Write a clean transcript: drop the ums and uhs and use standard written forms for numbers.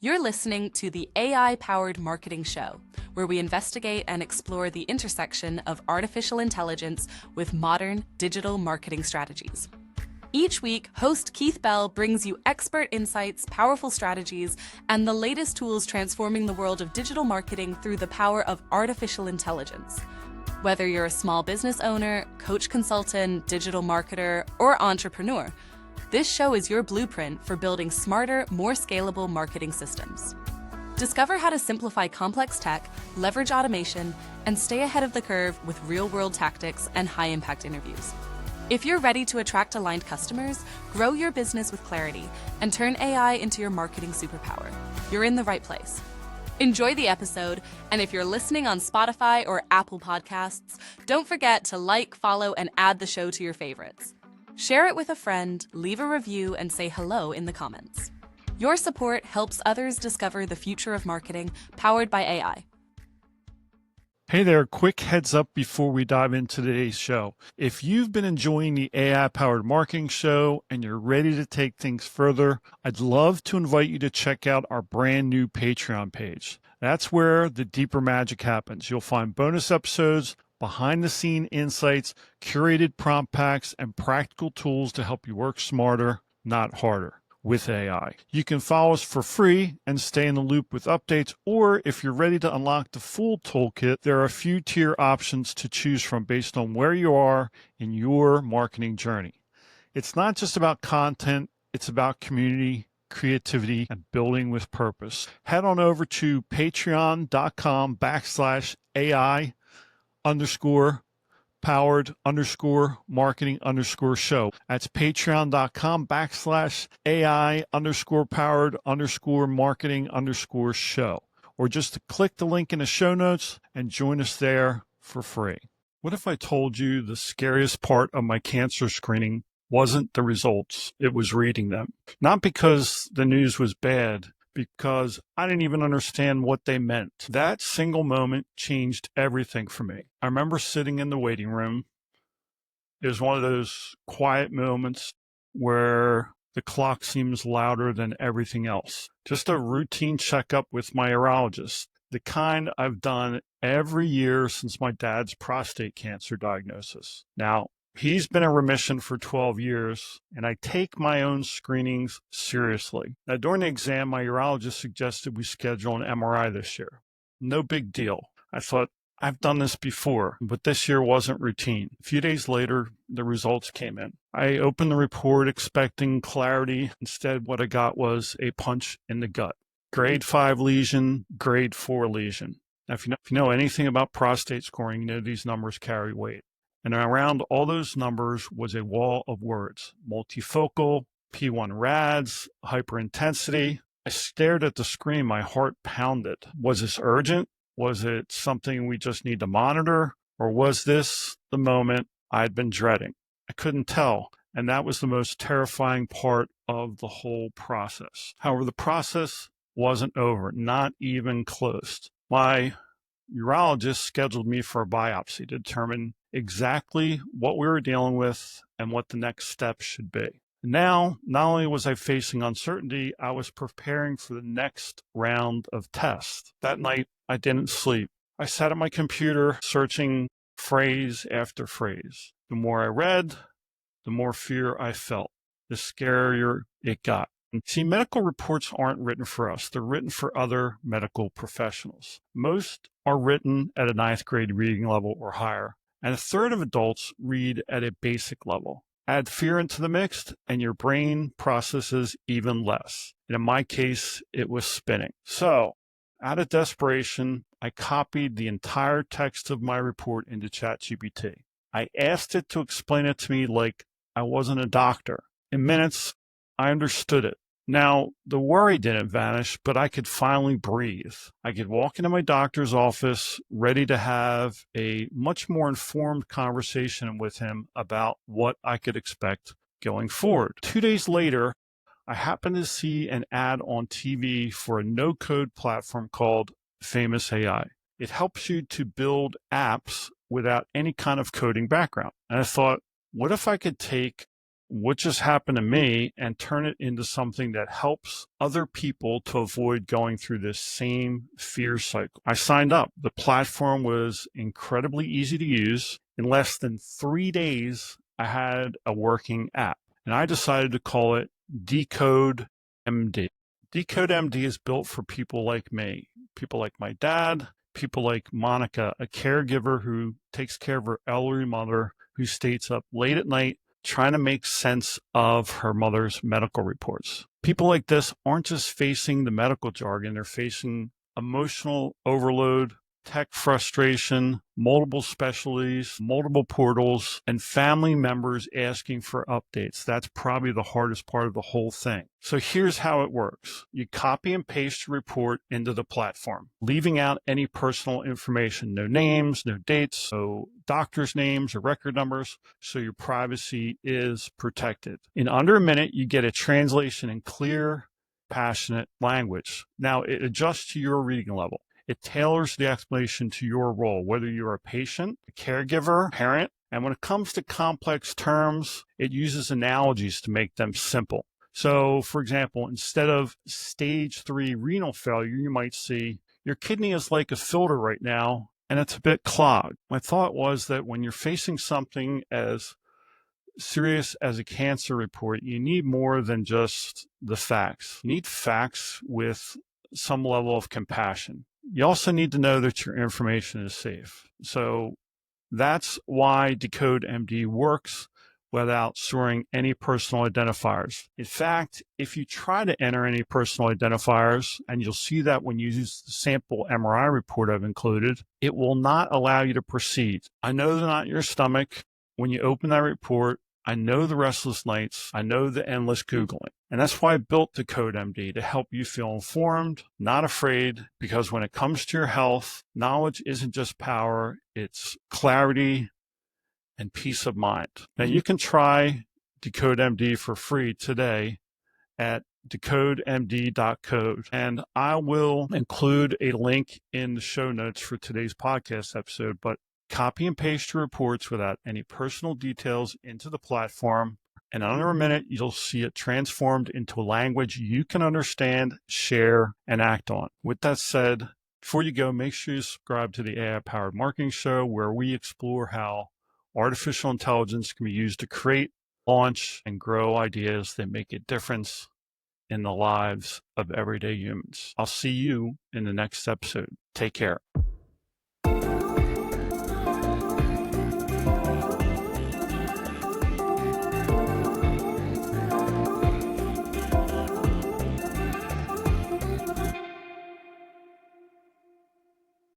You're listening to the AI-powered marketing show, where we investigate and explore the intersection of artificial intelligence with modern digital marketing strategies. Each week, host Keith Bell brings you expert insights, powerful strategies, and the latest tools transforming the world of digital marketing through the power of artificial intelligence. Whether you're a small business owner, coach consultant, digital marketer, or entrepreneur, this show is your blueprint for building smarter, more scalable marketing systems. Discover how to simplify complex tech, leverage automation, and stay ahead of the curve with real-world tactics and high-impact interviews. If you're ready to attract aligned customers, grow your business with clarity, and turn AI into your marketing superpower, you're in the right place. Enjoy the episode, and if you're listening on Spotify or Apple Podcasts, don't forget to like, follow, and add the show to your favorites. Share it with a friend, leave a review, and say hello in the comments. Your support helps others discover the future of marketing, powered by AI. Hey there, quick heads up before we dive into today's show. If you've been enjoying the AI-powered marketing show and you're ready to take things further, I'd love to invite you to check out our brand new Patreon page. That's where the deeper magic happens. You'll find bonus episodes, behind-the-scene insights, curated prompt packs, and practical tools to help you work smarter, not harder, with AI. You can follow us for free and stay in the loop with updates, or if you're ready to unlock the full toolkit, there are a few tier options to choose from based on where you are in your marketing journey. It's not just about content, it's about community, creativity, and building with purpose. Head on over to patreon.com/AI _powered _marketing _show. That's patreon.com/AI _powered _marketing _show. Or just to click the link in the show notes and join us there for free. What if I told you the scariest part of my cancer screening wasn't the results, it was reading them? Not because the news was bad, because I didn't even understand what they meant. That single moment changed everything for me. I remember sitting in the waiting room. It was one of those quiet moments where the clock seems louder than everything else. Just a routine checkup with my urologist, the kind I've done every year since my dad's prostate cancer diagnosis. Now, he's been in remission for 12 years, and I take my own screenings seriously. Now, during the exam, my urologist suggested we schedule an MRI this year. No big deal. I thought, I've done this before, but this year wasn't routine. A few days later, the results came in. I opened the report expecting clarity. Instead, what I got was a punch in the gut. Grade 5 lesion, grade 4 lesion. Now, if you know anything about prostate scoring, you know these numbers carry weight. And around all those numbers was a wall of words: multifocal, P1 RADS, hyperintensity. I stared at the screen, my heart pounded. Was this urgent? Was it something we just need to monitor? Or was this the moment I'd been dreading? I couldn't tell. And that was the most terrifying part of the whole process. However, the process wasn't over, not even close. My urologist scheduled me for a biopsy to determine exactly what we were dealing with and what the next steps should be. Now, not only was I facing uncertainty, I was preparing for the next round of tests. That night, I didn't sleep. I sat at my computer searching phrase after phrase. The more I read, the more fear I felt, the scarier it got. See, medical reports aren't written for us. They're written for other medical professionals. Most are written at a 9th grade reading level or higher, and a third of adults read at a basic level. Add fear into the mix, and your brain processes even less. And in my case, it was spinning. So, out of desperation, I copied the entire text of my report into ChatGPT. I asked it to explain it to me like I wasn't a doctor. In minutes, I understood it. Now, the worry didn't vanish, but I could finally breathe. I could walk into my doctor's office ready to have a much more informed conversation with him about what I could expect going forward. 2 days later, I happened to see an ad on TV for a no-code platform called Famous.AI. It helps you to build apps without any kind of coding background. And I thought, what if I could take what just happened to me and turn it into something that helps other people to avoid going through this same fear cycle. I signed up. The platform was incredibly easy to use. In less than 3 days, I had a working app, and I decided to call it DecodeMD. DecodeMD is built for people like me, people like my dad, people like Monica, a caregiver who takes care of her elderly mother who stays up late at night trying to make sense of her mother's medical reports. People like this aren't just facing the medical jargon, they're facing emotional overload, tech frustration, multiple specialties, multiple portals, and family members asking for updates. That's probably the hardest part of the whole thing. So here's how it works. You copy and paste your report into the platform, leaving out any personal information, no names, no dates, no doctor's names or record numbers, so your privacy is protected. In under a minute, you get a translation in clear, passionate language. Now, it adjusts to your reading level. It tailors the explanation to your role, whether you're a patient, a caregiver, parent. And when it comes to complex terms, it uses analogies to make them simple. So, for example, instead of stage 3 renal failure, you might see your kidney is like a filter right now, and it's a bit clogged. My thought was that when you're facing something as serious as a cancer report, you need more than just the facts. You need facts with some level of compassion. You also need to know that your information is safe. So that's why DecodeMD works without storing any personal identifiers. In fact, if you try to enter any personal identifiers, and you'll see that when you use the sample MRI report I've included, it will not allow you to proceed. I know they're not in your stomach. When you open that report, I know the restless nights. I know the endless Googling. And that's why I built DecodeMD, to help you feel informed, not afraid, because when it comes to your health, knowledge isn't just power, it's clarity and peace of mind. Now, you can try DecodeMD for free today at decodemd.code. And I will include a link in the show notes for today's podcast episode, but copy and paste your reports without any personal details into the platform. And in under a minute, you'll see it transformed into a language you can understand, share, and act on. With that said, before you go, make sure you subscribe to the AI-Powered Marketing Show, where we explore how artificial intelligence can be used to create, launch, and grow ideas that make a difference in the lives of everyday humans. I'll see you in the next episode. Take care.